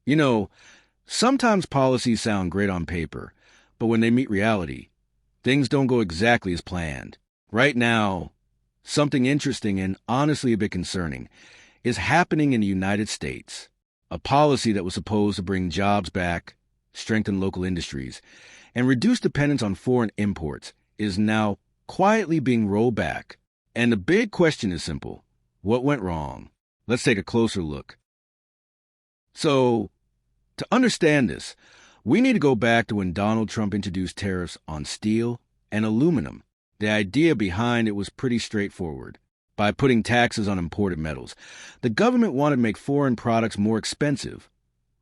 You know, sometimes policies sound great on paper, but when they meet reality, things don't go exactly as planned. Right now, something interesting and honestly a bit concerning is happening in the United States. A policy that was supposed to bring jobs back, strengthen local industries, and reduce dependence on foreign imports is now quietly being rolled back. And the big question is simple. What went wrong? Let's take a closer look. So, to understand this, we need to go back to when Donald Trump introduced tariffs on steel and aluminum. The idea behind it was pretty straightforward. By putting taxes on imported metals, the government wanted to make foreign products more expensive,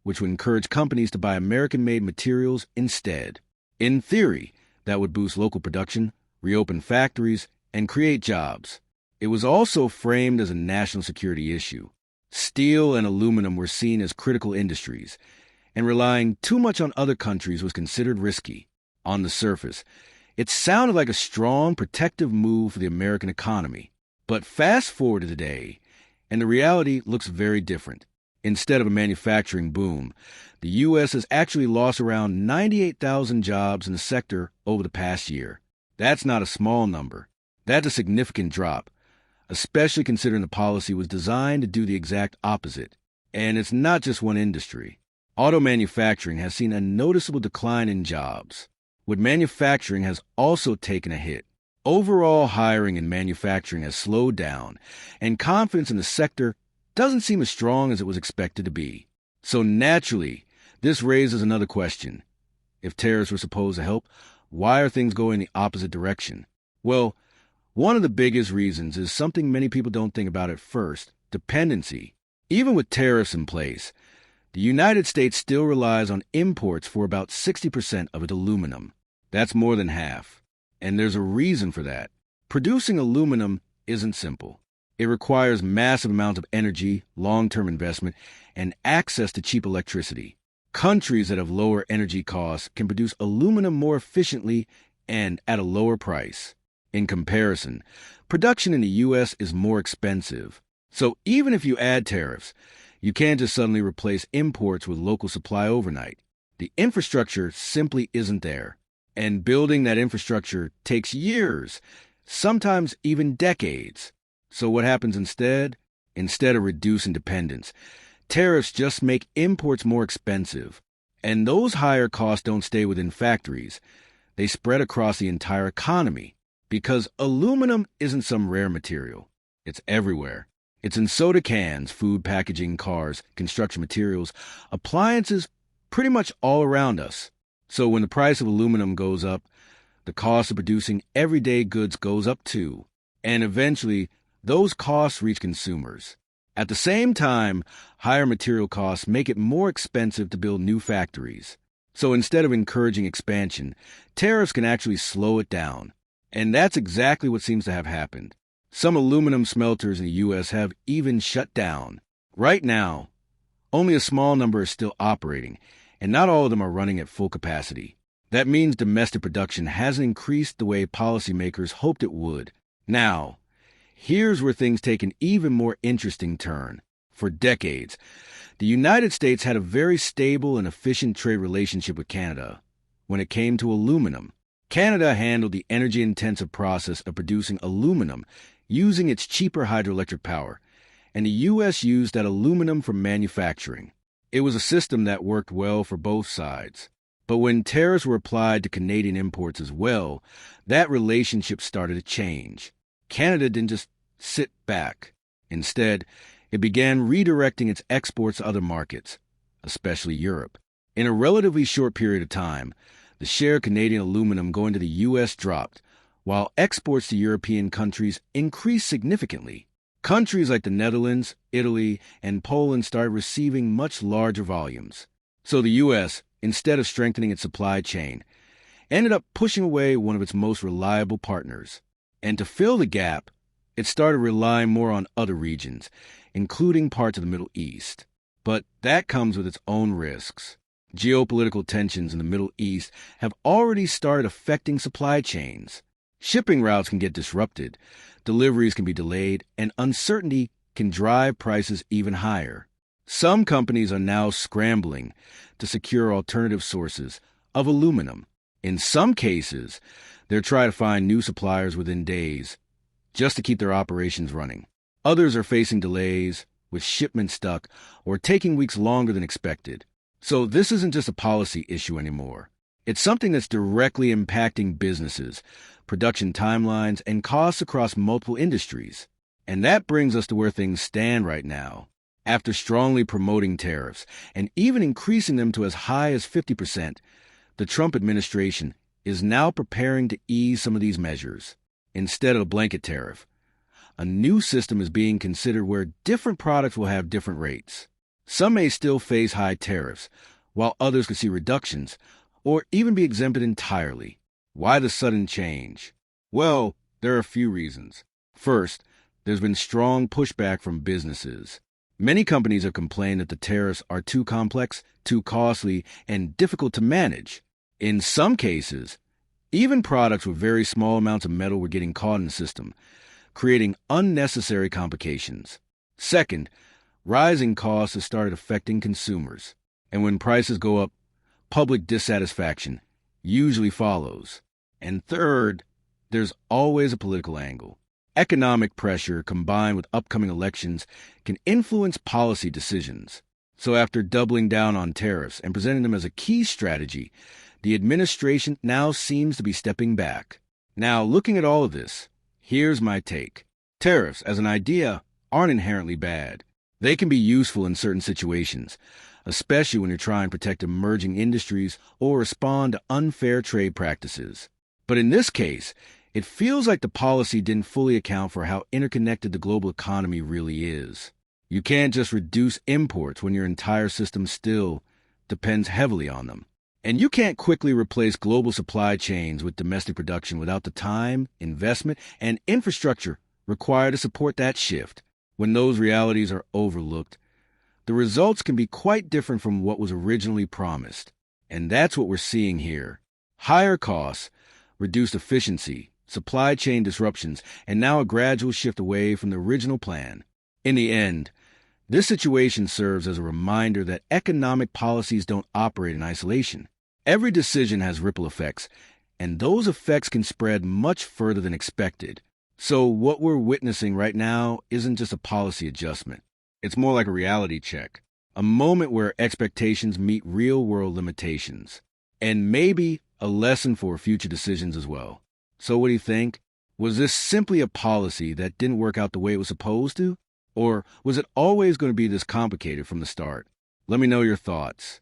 which would encourage companies to buy American-made materials instead. In theory, that would boost local production, reopen factories, and create jobs. It was also framed as a national security issue. Steel and aluminum were seen as critical industries, and relying too much on other countries was considered risky. On the surface, it sounded like a strong, protective move for the American economy. But fast forward to today, and the reality looks very different. Instead of a manufacturing boom, the U.S. has actually lost around 98,000 jobs in the sector over the past year. That's not a small number. That's a significant drop, especially considering the policy was designed to do the exact opposite. And it's not just one industry. Auto manufacturing has seen a noticeable decline in jobs. Wood manufacturing has also taken a hit. Overall hiring in manufacturing has slowed down, and confidence in the sector doesn't seem as strong as it was expected to be. So naturally, this raises another question. If tariffs were supposed to help, why are things going the opposite direction? Well, one of the biggest reasons is something many people don't think about at first: dependency. Even with tariffs in place, the United States still relies on imports for about 60% of its aluminum. That's more than half. And there's a reason for that. Producing aluminum isn't simple. It requires massive amounts of energy, long-term investment, and access to cheap electricity. Countries that have lower energy costs can produce aluminum more efficiently and at a lower price. In comparison, production in the U.S. is more expensive. So even if you add tariffs, you can't just suddenly replace imports with local supply overnight. The infrastructure simply isn't there. And building that infrastructure takes years, sometimes even decades. So what happens instead? Instead of reducing dependence, tariffs just make imports more expensive. And those higher costs don't stay within factories. They spread across the entire economy. Because aluminum isn't some rare material. It's everywhere. It's in soda cans, food packaging, cars, construction materials, appliances, pretty much all around us. So when the price of aluminum goes up, the cost of producing everyday goods goes up too. And eventually, those costs reach consumers. At the same time, higher material costs make it more expensive to build new factories. So instead of encouraging expansion, tariffs can actually slow it down. And that's exactly what seems to have happened. Some aluminum smelters in the U.S. have even shut down. Right now, only a small number is still operating, and not all of them are running at full capacity. That means domestic production hasn't increased the way policymakers hoped it would. Now, here's where things take an even more interesting turn. For decades, the United States had a very stable and efficient trade relationship with Canada. When it came to aluminum, Canada handled the energy-intensive process of producing aluminum using its cheaper hydroelectric power, and the U.S. used that aluminum for manufacturing. It was a system that worked well for both sides. But when tariffs were applied to Canadian imports as well, that relationship started to change. Canada didn't just sit back. Instead, it began redirecting its exports to other markets, especially Europe. In a relatively short period of time, the share of Canadian aluminum going to the U.S. dropped, while exports to European countries increased significantly. Countries like the Netherlands, Italy, and Poland started receiving much larger volumes. So the U.S., instead of strengthening its supply chain, ended up pushing away one of its most reliable partners. And to fill the gap, it started relying more on other regions, including parts of the Middle East. But that comes with its own risks. Geopolitical tensions in the Middle East have already started affecting supply chains. Shipping routes can get disrupted, deliveries can be delayed, and uncertainty can drive prices even higher. Some companies are now scrambling to secure alternative sources of aluminum. In some cases, they're trying to find new suppliers within days just to keep their operations running. Others are facing delays, with shipments stuck, or taking weeks longer than expected. So this isn't just a policy issue anymore. It's something that's directly impacting businesses, production timelines, and costs across multiple industries. And that brings us to where things stand right now. After strongly promoting tariffs and even increasing them to as high as 50%, the Trump administration is now preparing to ease some of these measures. Instead of a blanket tariff, a new system is being considered where different products will have different rates. Some may still face high tariffs, while others could see reductions or even be exempted entirely. Why the sudden change? Well, there are a few reasons. First, there's been strong pushback from businesses. Many companies have complained that the tariffs are too complex, too costly, and difficult to manage. In some cases, even products with very small amounts of metal were getting caught in the system, creating unnecessary complications. Second, rising costs have started affecting consumers. And when prices go up, public dissatisfaction usually follows. And third, there's always a political angle. Economic pressure combined with upcoming elections can influence policy decisions. So after doubling down on tariffs and presenting them as a key strategy, the administration now seems to be stepping back. Now, looking at all of this, here's my take. Tariffs, as an idea, aren't inherently bad. They can be useful in certain situations, especially when you're trying to protect emerging industries or respond to unfair trade practices. But in this case, it feels like the policy didn't fully account for how interconnected the global economy really is. You can't just reduce imports when your entire system still depends heavily on them. And you can't quickly replace global supply chains with domestic production without the time, investment, and infrastructure required to support that shift. When those realities are overlooked, the results can be quite different from what was originally promised. And that's what we're seeing here. Higher costs, reduced efficiency, supply chain disruptions, and now a gradual shift away from the original plan. In the end, this situation serves as a reminder that economic policies don't operate in isolation. Every decision has ripple effects, and those effects can spread much further than expected. So what we're witnessing right now isn't just a policy adjustment. It's more like a reality check, a moment where expectations meet real-world limitations, and maybe a lesson for future decisions as well. So what do you think? Was this simply a policy that didn't work out the way it was supposed to? Or was it always going to be this complicated from the start? Let me know your thoughts.